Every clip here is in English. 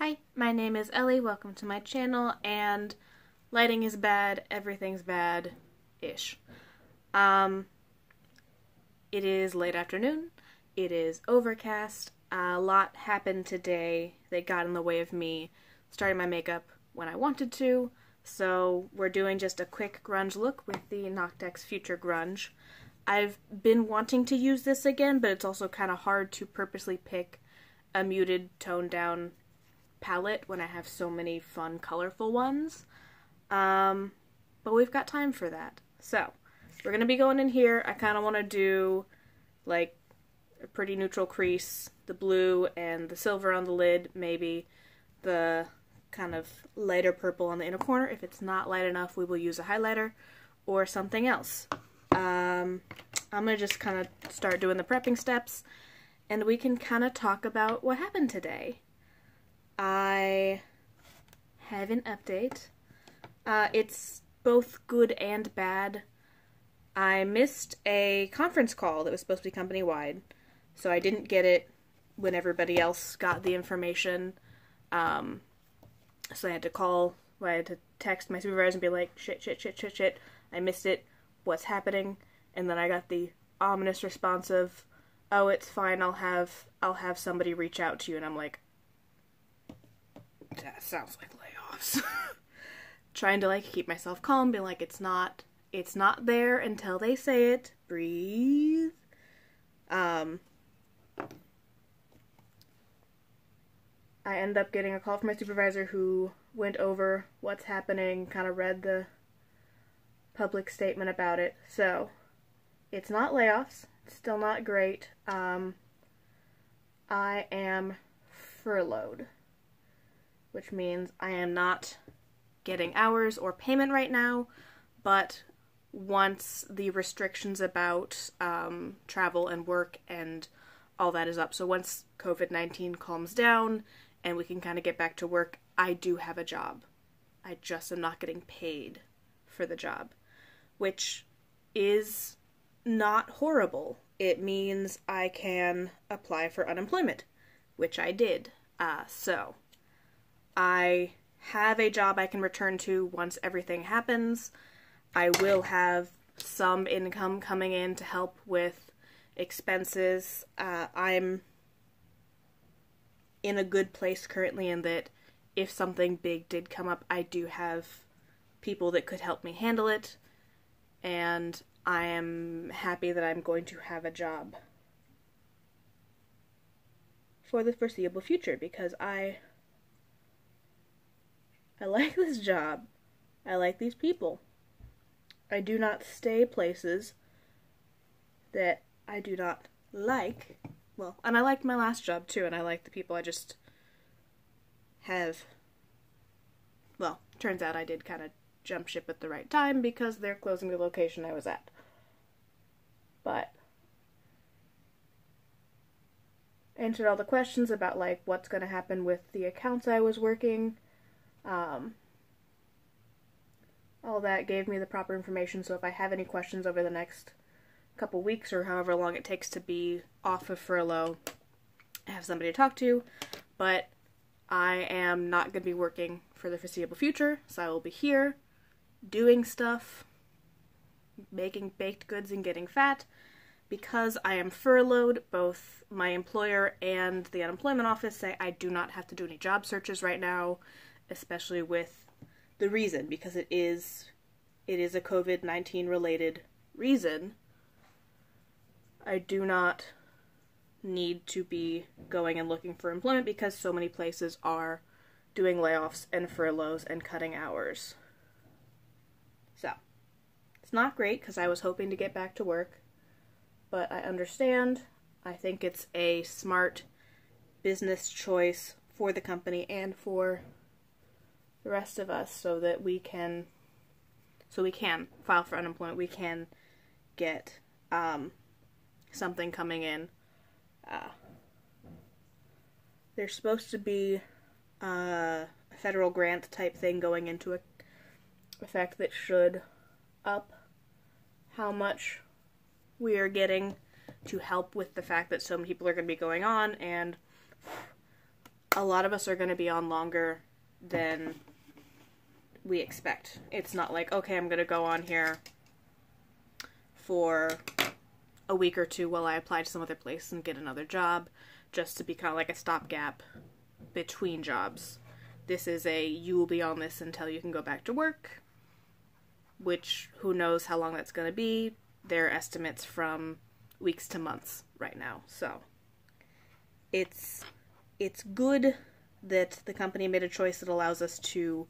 Hi, my name is Ellie, welcome to my channel, and lighting is bad, everything's bad-ish. It is late afternoon, it is overcast, a lot happened today that got in the way of me starting my makeup when I wanted to, so we're doing just a quick grunge look with the Noctex Future Grunge. I've been wanting to use this again, but it's also kind of hard to purposely pick a muted, toned down palette when I have so many fun, colorful ones. But we've got time for that. So, we're going to be going in here. I kind of want to do, like, a pretty neutral crease, the blue and the silver on the lid, maybe the kind of lighter purple on the inner corner. If it's not light enough, we will use a highlighter or something else. I'm going to just kind of start doing the prepping steps, and we can kind of talk about what happened today. I have an update. It's both good and bad. I missed a conference call that was supposed to be company-wide, so I didn't get it when everybody else got the information. So I had to text my supervisor and be like, shit, I missed it, what's happening? And then I got the ominous response of, oh, it's fine, I'll have somebody reach out to you, and I'm like, that sounds like layoffs. Trying to, like, keep myself calm, being like, it's not there until they say it. Breathe. I ended up getting a call from my supervisor who went over what's happening, kind of read the public statement about it. So, it's not layoffs. It's still not great. I am furloughed, which means I am not getting hours or payment right now, but once the restrictions about travel and work and all that is up, so once COVID-19 calms down and we can kind of get back to work, I do have a job. I just am not getting paid for the job, which is not horrible. It means I can apply for unemployment, which I did. So I have a job I can return to once everything happens. I will have some income coming in to help with expenses. I'm in a good place currently in that if something big did come up, I do have people that could help me handle it, and I am happy that I'm going to have a job for the foreseeable future because I like this job. I like these people. I do not stay places that I do not like. Well, and I liked my last job too, and I like the people. I just have, well, turns out I did kind of jump ship at the right time because they're closing the location I was at. But answered all the questions about, like, what's going to happen with the accounts I was working. All that gave me the proper information, so if I have any questions over the next couple weeks or however long it takes to be off of furlough, I have somebody to talk to, but I am not going to be working for the foreseeable future, so I will be here doing stuff, making baked goods and getting fat. Because I am furloughed, both my employer and the unemployment office say I do not have to do any job searches right now, especially with the reason, because it is a COVID-19 related reason. I do not need to be going and looking for employment because so many places are doing layoffs and furloughs and cutting hours. So, it's not great because I was hoping to get back to work, but I understand. I think it's a smart business choice for the company and for the rest of us so that we can file for unemployment. We can get something coming in. There's supposed to be a federal grant type thing going into effect that should up how much we are getting to help with the fact that so many people are going to be going on, and a lot of us are going to be on longer than we expect. It's not like, okay, I'm going to go on here for a week or two while I apply to some other place and get another job, just to be kind of like a stopgap between jobs. This is a, you will be on this until you can go back to work, which who knows how long that's going to be. There are estimates from weeks to months right now. So it's good that the company made a choice that allows us to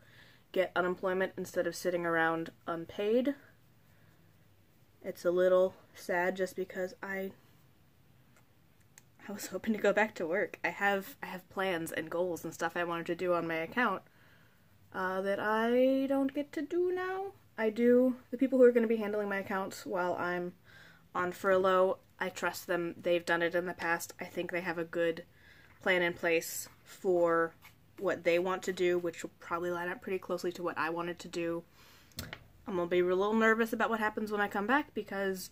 get unemployment instead of sitting around unpaid. It's a little sad just because I was hoping to go back to work. I have plans and goals and stuff I wanted to do on my account that I don't get to do now. I do. The people who are going to be handling my accounts while I'm on furlough, I trust them. They've done it in the past. I think they have a good plan in place for what they want to do, which will probably line up pretty closely to what I wanted to do. I'm going to be a little nervous about what happens when I come back because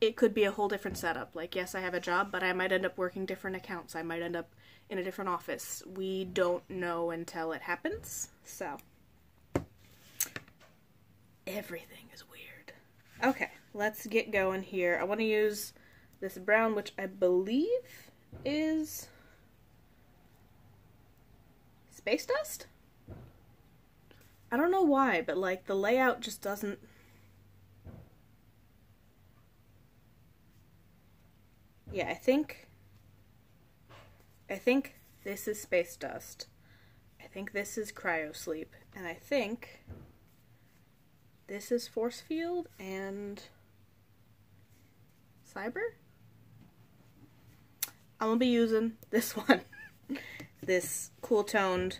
it could be a whole different setup. Like, yes, I have a job, but I might end up working different accounts. I might end up in a different office. We don't know until it happens, so everything is weird. Okay, let's get going here. I want to use this brown, which I believe is space dust? I don't know why, but like the layout just doesn't... Yeah, I think this is space dust. I think this is cryo sleep, and I think this is force field and cyber. I'm gonna be using this one, this cool toned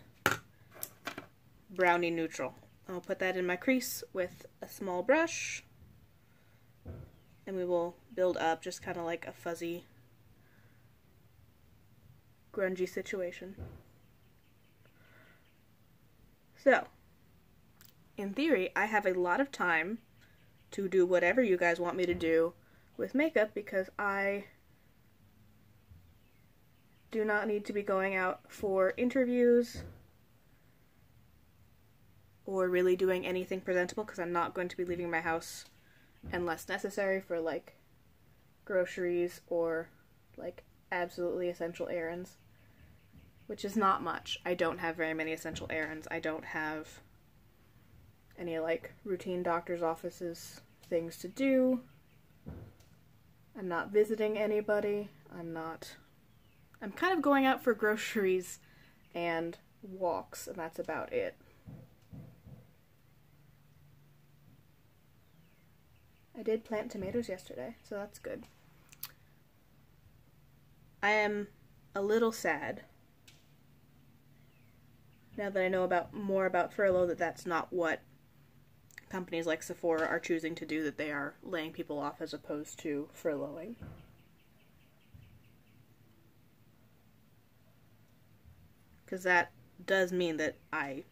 brownie neutral. I'll put that in my crease with a small brush, and we will build up just kind of like a fuzzy, grungy situation. So, in theory, I have a lot of time to do whatever you guys want me to do with makeup because I do not need to be going out for interviews or really doing anything presentable because I'm not going to be leaving my house unless necessary for like groceries or like absolutely essential errands, which is not much. I don't have very many essential errands. I don't have any like routine doctor's offices things to do. I'm not visiting anybody. I'm kind of going out for groceries and walks, and that's about it. I did plant tomatoes yesterday, so that's good. I am a little sad now that I know more about furlough that that's not what companies like Sephora are choosing to do, that they are laying people off as opposed to furloughing. Because that does mean that I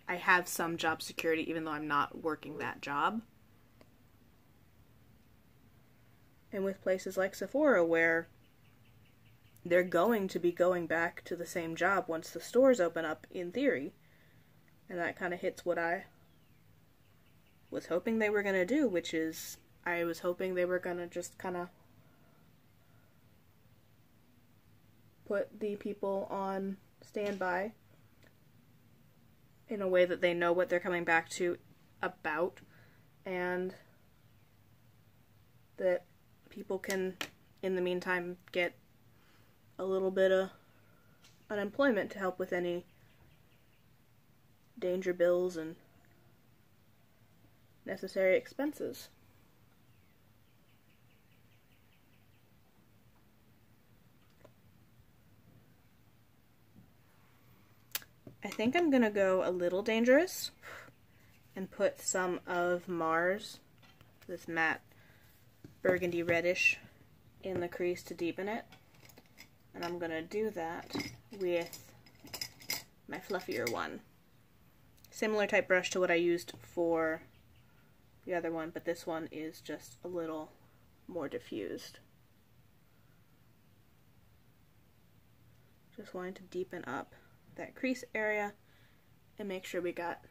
have some job security even though I'm not working that job. And with places like Sephora where they're going to be going back to the same job once the stores open up, in theory, and that kind of hits what I was hoping they were going to do, which is I was hoping they were going to just kind of put the people on standby in a way that they know what they're coming back to about, and that people can, in the meantime, get a little bit of unemployment to help with any danger bills and necessary expenses. I think I'm gonna go a little dangerous and put some of Mars, this matte burgundy reddish, in the crease to deepen it. And I'm gonna do that with my fluffier one. Similar type brush to what I used for the other one, but this one is just a little more diffused. Just wanting to deepen up that crease area and make sure we got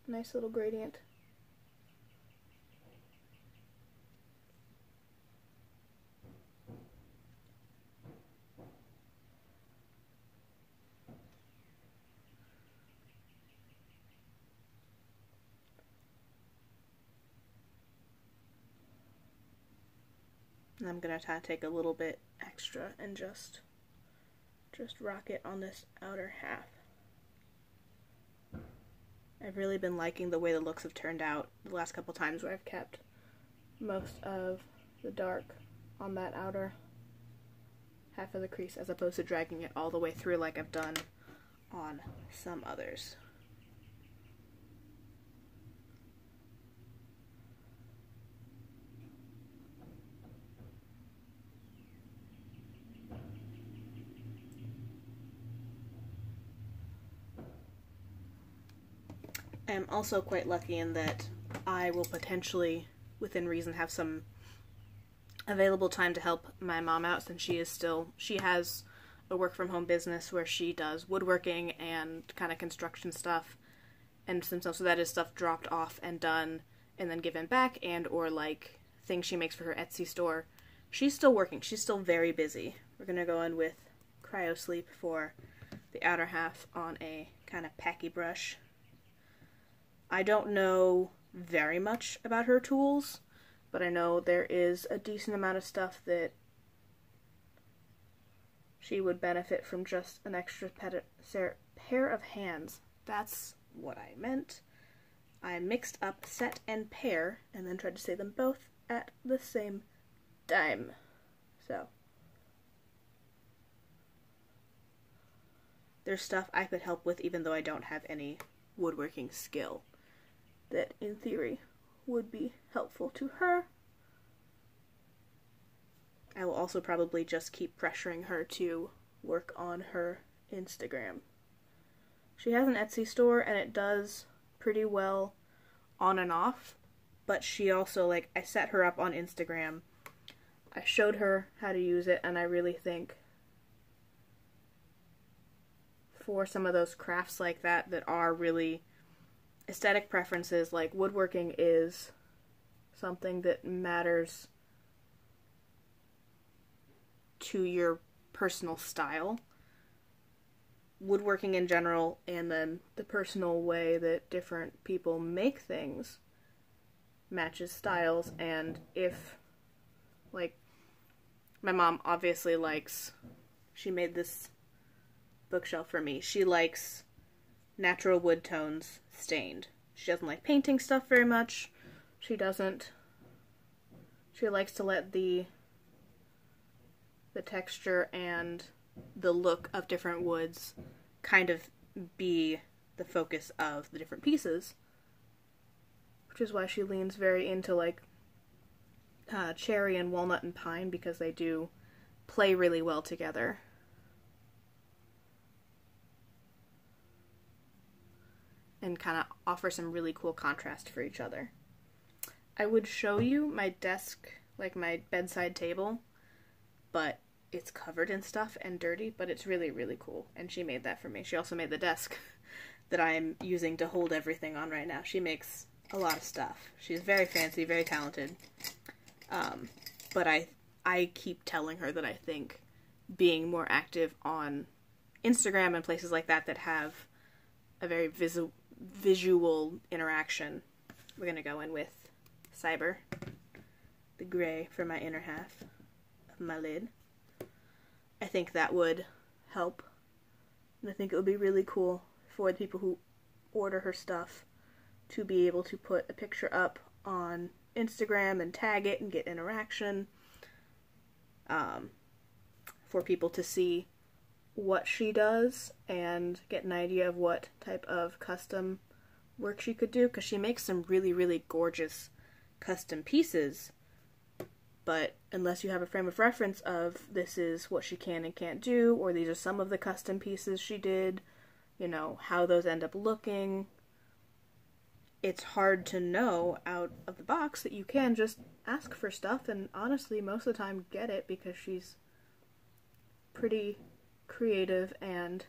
a nice little gradient. And I'm gonna try to take a little bit extra and just rock it on this outer half. I've really been liking the way the looks have turned out the last couple times where I've kept most of the dark on that outer half of the crease as opposed to dragging it all the way through like I've done on some others. I am also quite lucky in that I will potentially, within reason, have some available time to help my mom out since she has a work from home business where she does woodworking and kind of construction stuff, and since also that is stuff dropped off and done and then given back, and or like things she makes for her Etsy store. She's still working. She's still very busy. We're gonna go in with Cryo Sleep for the outer half on a kind of packy brush. I don't know very much about her tools, but I know there is a decent amount of stuff that she would benefit from just an extra pair of hands. That's what I meant. I mixed up set and pair and then tried to say them both at the same time. So there's stuff I could help with even though I don't have any woodworking skill that in theory would be helpful to her. I will also probably just keep pressuring her to work on her Instagram. She has an Etsy store and it does pretty well on and off, but she also, like, I set her up on Instagram. I showed her how to use it, and I really think for some of those crafts like that that are really aesthetic preferences, like woodworking is something that matters to your personal style. Woodworking in general, and then the personal way that different people make things matches styles. And if, like, my mom obviously likes, she made this bookshelf for me, she likes natural wood tones stained. She doesn't like painting stuff very much. She likes to let the texture and the look of different woods kind of be the focus of the different pieces, which is why she leans very into like cherry and walnut and pine, because they do play really well together. And kind of offer some really cool contrast for each other. I would show you my desk, like my bedside table, but it's covered in stuff and dirty, but it's really, really cool. And she made that for me. She also made the desk that I'm using to hold everything on right now. She makes a lot of stuff. She's very fancy, very talented. But I keep telling her that I think being more active on Instagram and places like that that have a very visual interaction. We're going to go in with Cyber, the gray for my inner half of my lid. I think that would help, and I think it would be really cool for the people who order her stuff to be able to put a picture up on Instagram and tag it and get interaction, for people to see what she does and get an idea of what type of custom work she could do, because she makes some really, really gorgeous custom pieces, but unless you have a frame of reference of this is what she can and can't do, or these are some of the custom pieces she did, you know, how those end up looking, it's hard to know out of the box that you can just ask for stuff and honestly most of the time get it, because she's pretty creative and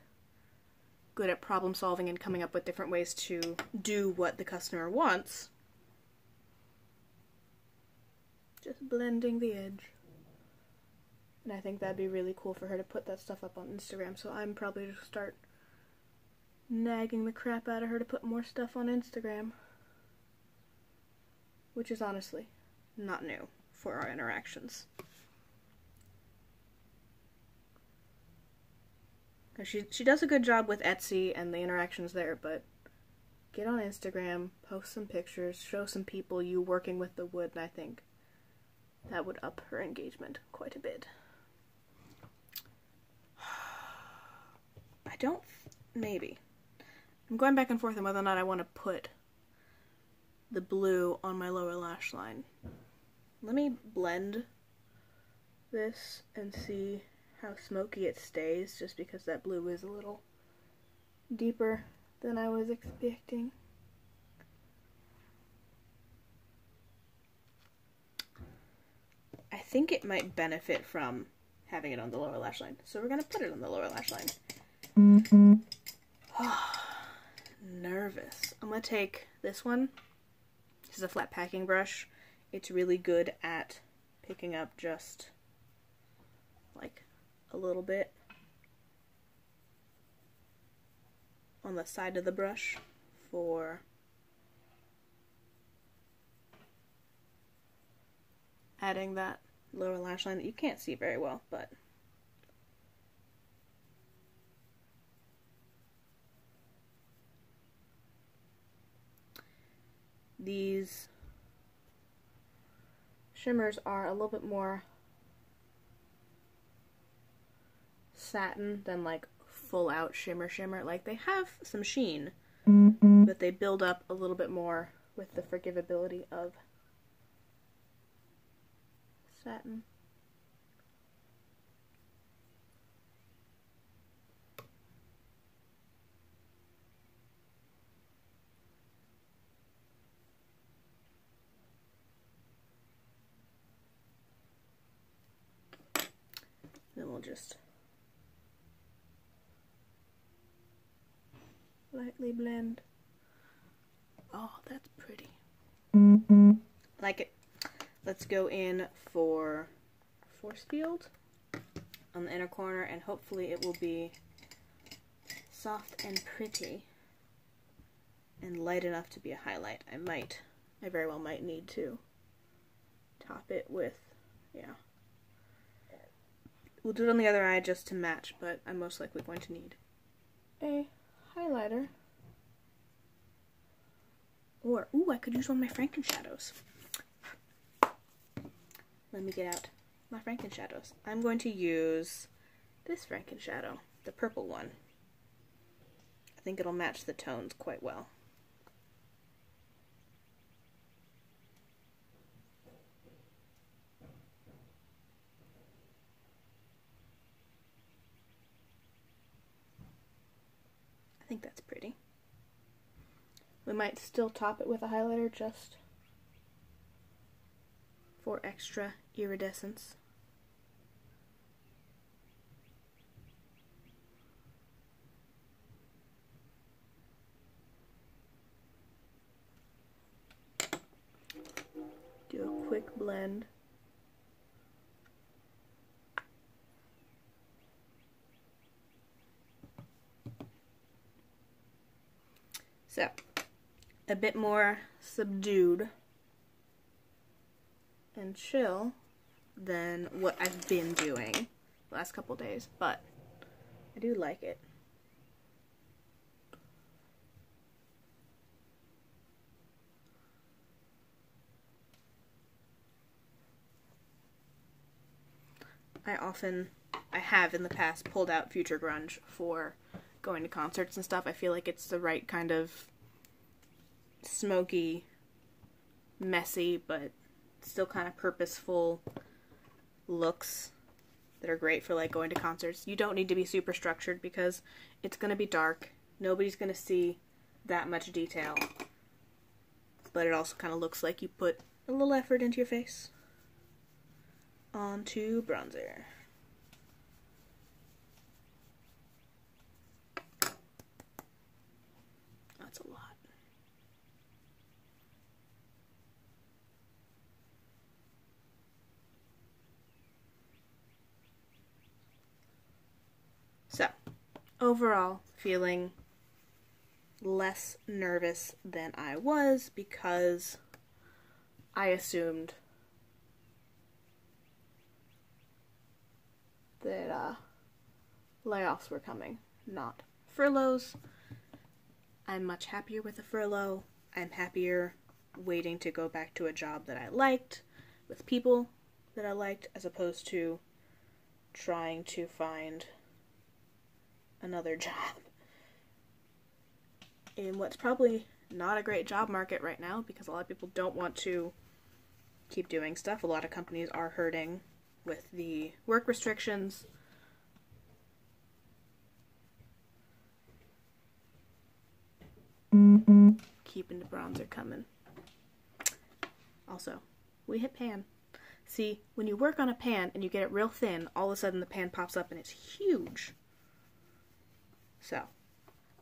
good at problem solving and coming up with different ways to do what the customer wants. Just blending the edge. And I think that'd be really cool for her to put that stuff up on Instagram, so I'm probably just start nagging the crap out of her to put more stuff on Instagram. Which is honestly not new for our interactions. She does a good job with Etsy and the interactions there, but get on Instagram, post some pictures, show some people you working with the wood, and I think that would up her engagement quite a bit. Maybe. I'm going back and forth on whether or not I want to put the blue on my lower lash line. Let me blend this and see how smoky it stays, just because that blue is a little deeper than I was expecting. I think it might benefit from having it on the lower lash line, so we're going to put it on the lower lash line. Nervous. I'm going to take this one. This is a flat packing brush. It's really good at picking up just like a little bit on the side of the brush for adding that lower lash line that you can't see very well, but these shimmers are a little bit more satin than like full out shimmer. Like, they have some sheen, but they build up a little bit more with the forgivability of satin. Then we'll just lightly blend. Oh, that's pretty. Like it. Let's go in for force field on the inner corner, and hopefully it will be soft and pretty and light enough to be a highlight. I very well might need to top it with, yeah. We'll do it on the other eye just to match, but I'm most likely going to need a highlighter. Or, ooh, I could use one of my Frankenshadows. Let me get out my Frankenshadows. I'm going to use this Frankenshadow, the purple one. I think it'll match the tones quite well. I think that's pretty. We might still top it with a highlighter just for extra iridescence. Do a quick blend. So, a bit more subdued and chill than what I've been doing the last couple days, but I do like it. I have in the past pulled out Future Grunge for going to concerts and stuff. I feel like it's the right kind of smoky, messy, but still kind of purposeful looks that are great for like going to concerts. You don't need to be super structured because it's going to be dark. Nobody's going to see that much detail. But it also kind of looks like you put a little effort into your face. Onto bronzer. that's a lot. So, overall, feeling less nervous than I was because I assumed that layoffs were coming, not furloughs. I'm much happier with a furlough. I'm happier waiting to go back to a job that I liked, with people that I liked, as opposed to trying to find another job in what's probably not a great job market right now, because a lot of people don't want to keep doing stuff. A lot of companies are hurting with the work restrictions. Keeping the bronzer coming. Also, we hit pan. See, when you work on a pan and you get it real thin, all of a sudden the pan pops up and it's huge. So,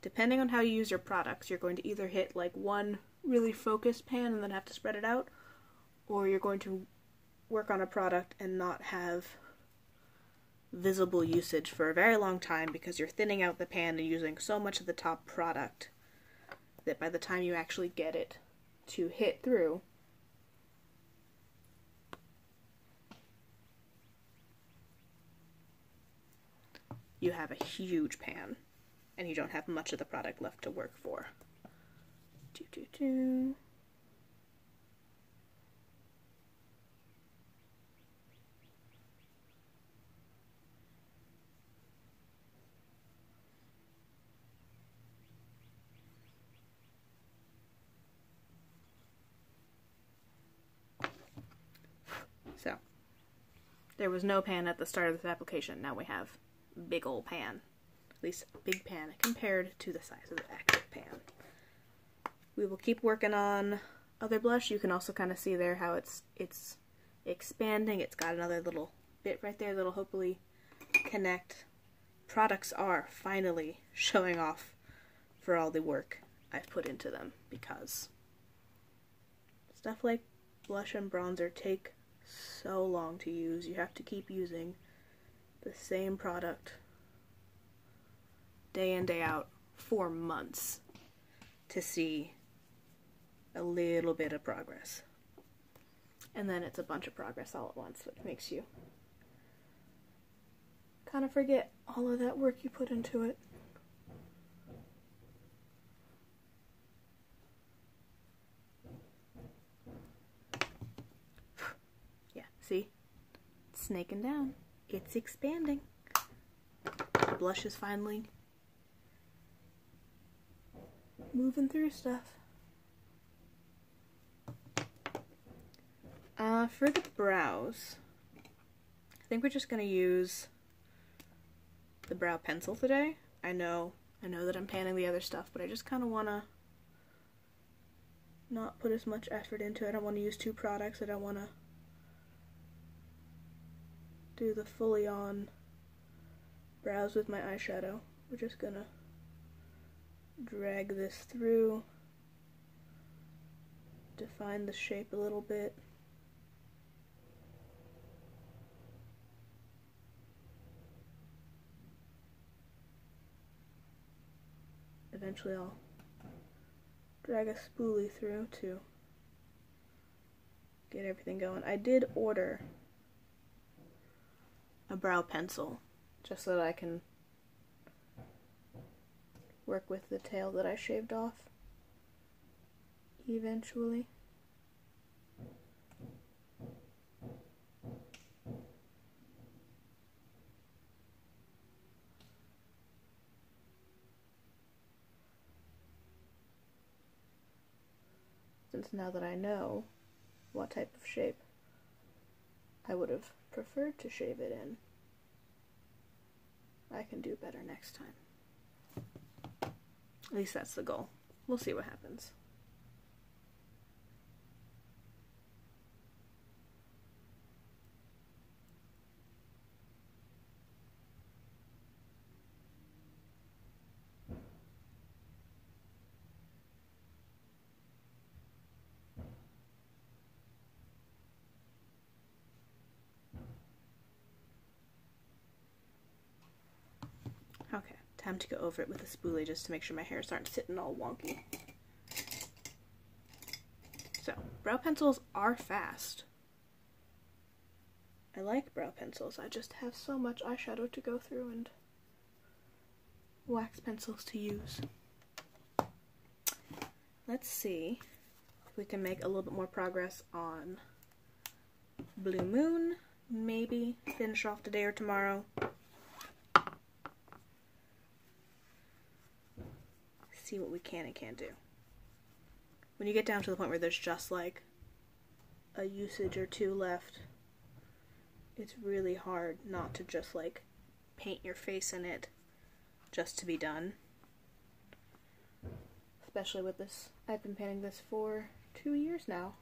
depending on how you use your products, you're going to either hit like one really focused pan and then have to spread it out, or you're going to work on a product and not have visible usage for a very long time because you're thinning out the pan and using so much of the top product that by the time you actually get it to hit through, you have a huge pan and you don't have much of the product left to work for. So, there was no pan at the start of this application. Now we have big old pan. At least big pan compared to the size of the actual pan. We will keep working on other blush. You can also kind of see there how it's expanding. It's got another little bit right there that'll hopefully connect. Products are finally showing off for all the work I've put into them, because stuff like blush and bronzer take so long to use. You have to keep using the same product day in, day out for months to see a little bit of progress. And then it's a bunch of progress all at once, which makes you kind of forget all of that work you put into it. Yeah, see? It's snaking down. It's expanding. The blush is finally moving through stuff. For the brows, I think we're just going to use the brow pencil today. I know that I'm panning the other stuff, but I just kind of want to not put as much effort into it. I don't want to use two products. I don't want to do the fully on brows with my eyeshadow. We're just going to drag this through, define the shape a little bit. Eventually I'll drag a spoolie through to get everything going. I did order a brow pencil just so that I can work with the tail that I shaved off eventually. Since now that I know what type of shape I would have preferred to shave it in, I can do better next time. At least that's the goal. We'll see what happens. Time to go over it with a spoolie just to make sure my hairs aren't sitting all wonky. So, brow pencils are fast. I like brow pencils, I just have so much eyeshadow to go through and wax pencils to use. Let's see if we can make a little bit more progress on Blue Moon. Maybe finish off today or tomorrow. See what we can and can't do. When you get down to the point where there's just like a usage or two left, it's really hard not to just like paint your face in it just to be done. Especially with this, I've been painting this for 2 years now.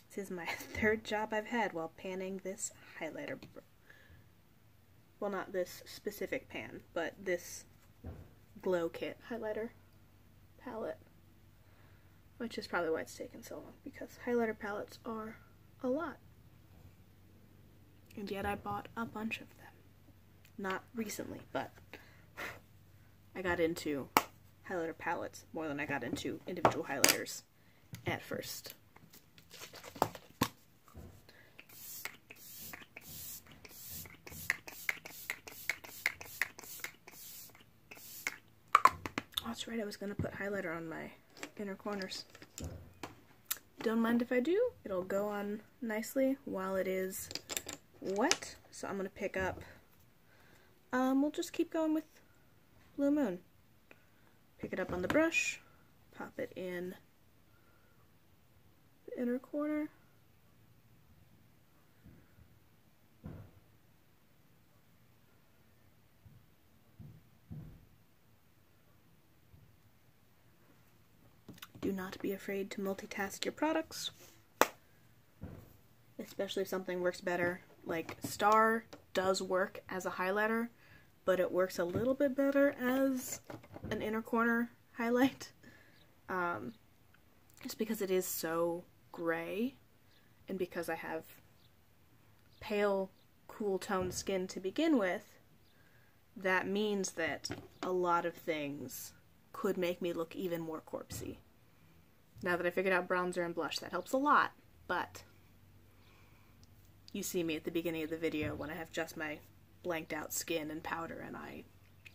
This is my third job I've had while panning this highlighter. Well, not this specific pan, but this Glow Kit highlighter palette. Which is probably why it's taken so long, because highlighter palettes are a lot. And yet I bought a bunch of them. Not recently, but I got into highlighter palettes more than I got into individual highlighters at first. Oh, that's right, I was going to put highlighter on my inner corners. Don't mind if I do, it'll go on nicely while it is wet. So I'm going to pick up, we'll just keep going with Blue Moon. Pick it up on the brush, pop it in the inner corner. Do not be afraid to multitask your products, especially if something works better. Like Star does work as a highlighter, but it works a little bit better as an inner corner highlight. Just because it is so gray, and because I have pale, cool toned skin to begin with, that means that a lot of things could make me look even more corpsey. Now that I figured out bronzer and blush, that helps a lot, but you see me at the beginning of the video when I have just my blanked out skin and powder and I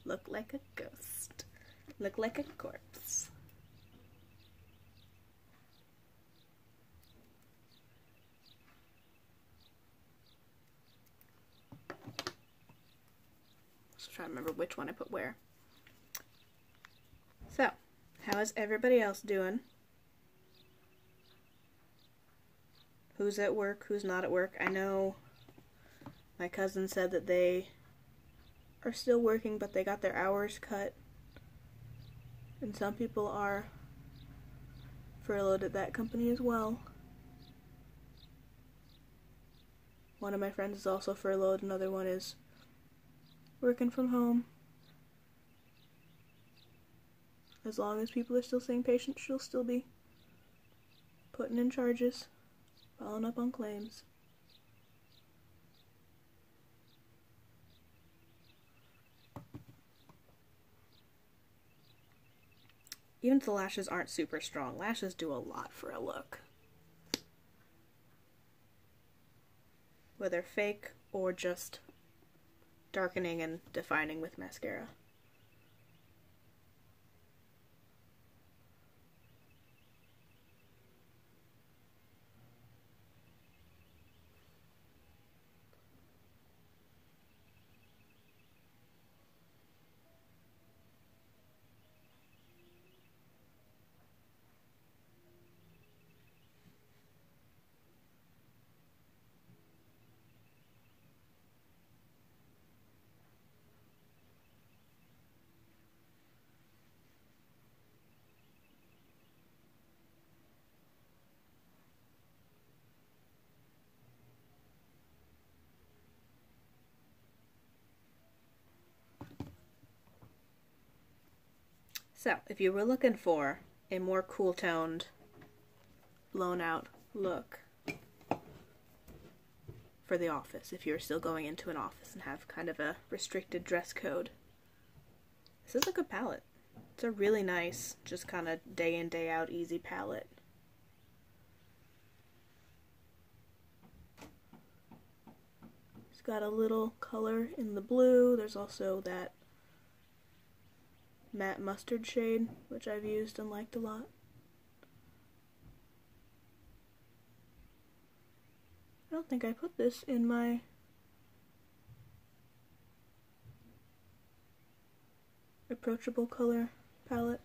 look like a ghost. Look like a corpse. Just trying to remember which one I put where. So, how is everybody else doing? Who's at work, who's not at work? I know my cousin said that they are still working, but they got their hours cut. And some people are furloughed at that company as well. One of my friends is also furloughed, another one is working from home. As long as people are still seeing patients, she'll still be putting in charges. Following up on claims. Even if the lashes aren't super strong, lashes do a lot for a look. Whether fake or just darkening and defining with mascara. So, if you were looking for a more cool-toned, blown-out look for the office if you're still going into an office and have kind of a restricted dress code. This is a good palette. It's a really nice, just kind of day in, day out, easy palette. It's got a little color in the blue. There's also that matte mustard shade, which I've used and liked a lot. I don't think I put this in my approachable color palette.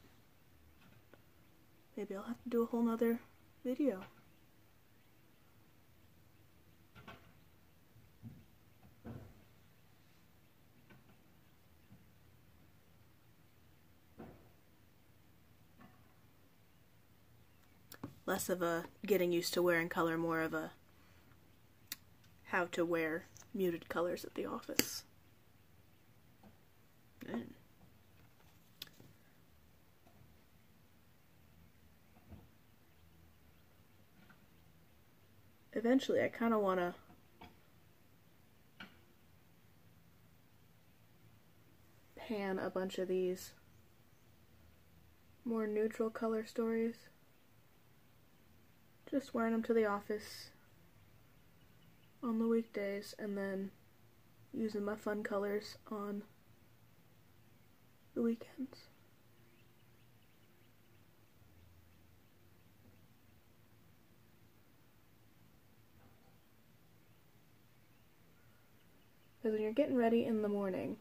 Maybe I'll have to do a whole nother video. Less of a getting used to wearing color, more of a how to wear muted colors at the office. Eventually, I kind of want to pan a bunch of these more neutral color stories. Just wearing them to the office on the weekdays and then using my fun colors on the weekends. Because when you're getting ready in the morning,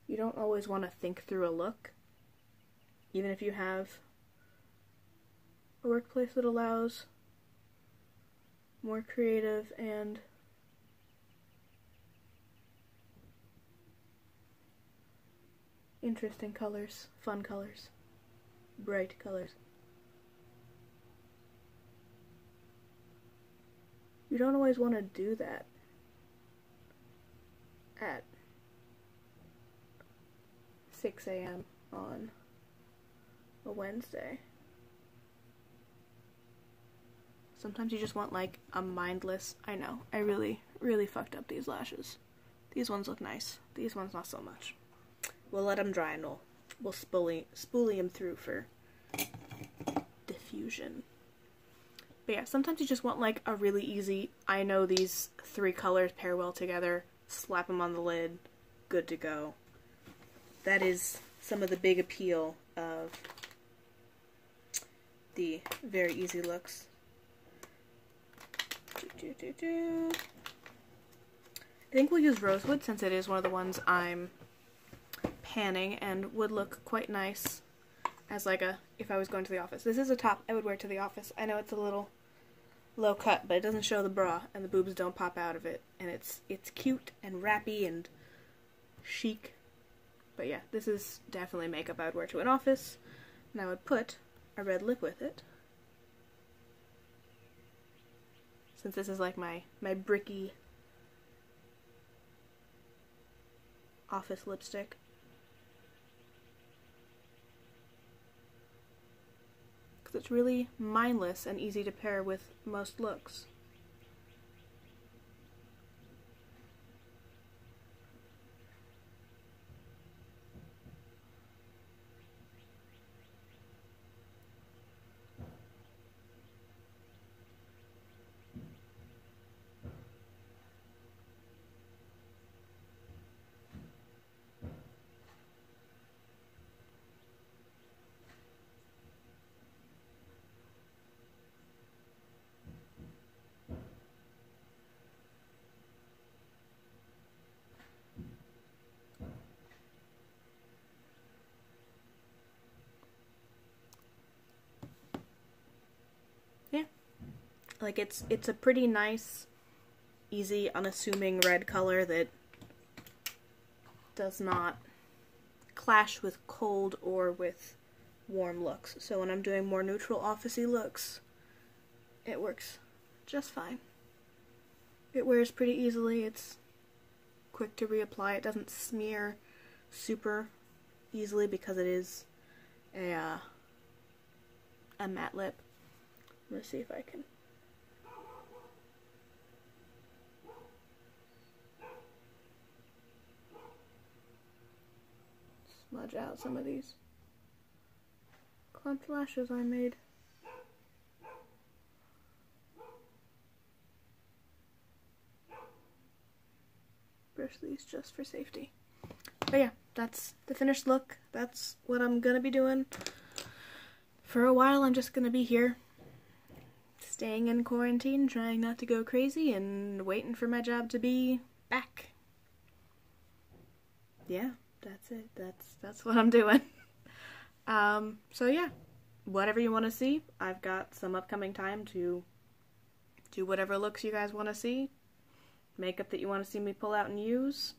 you don't always want to think through a look, even if you have a workplace that allows more creative and interesting colors, fun colors, bright colors. You don't always want to do that at 6 a.m. on a Wednesday. Sometimes you just want like a mindless, I know, I really fucked up these lashes. These ones look nice. These ones not so much. We'll let them dry and we'll spoolie them through for diffusion. But yeah, sometimes you just want like a really easy, I know these three colors pair well together, slap them on the lid, good to go. That is some of the big appeal of the very easy looks. I think we'll use rosewood since it is one of the ones I'm panning and would look quite nice as like a, if I was going to the office. This is a top I would wear to the office. I know it's a little low cut, but it doesn't show the bra and the boobs don't pop out of it, and it's cute and wrappy and chic. But yeah, this is definitely makeup I would wear to an office, and I would put a red lip with it. Since this is like my bricky office lipstick. Because it's really mindless and easy to pair with most looks. Like it's a pretty nice, easy, unassuming red color that does not clash with cold or with warm looks. So when I'm doing more neutral office-y looks, it works just fine. It wears pretty easily, it's quick to reapply, it doesn't smear super easily because it is a matte lip. I'm gonna see if I can smudge out some of these clumped lashes I made. Brush these just for safety. But yeah, that's the finished look. That's what I'm gonna be doing. For a while, I'm just gonna be here, staying in quarantine, trying not to go crazy, and waiting for my job to be back. Yeah, that's it. That's what I'm doing. So yeah, whatever you want to see, I've got some upcoming time to do whatever looks you guys want to see. Makeup that you want to see me pull out and use.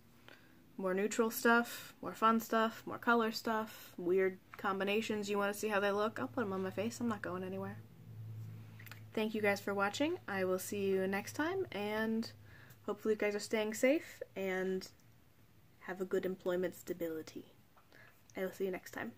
More neutral stuff, more fun stuff, more color stuff, weird combinations you want to see how they look. I'll put them on my face. I'm not going anywhere. Thank you guys for watching. I will see you next time, and hopefully you guys are staying safe and have a good employment stability. I will see you next time.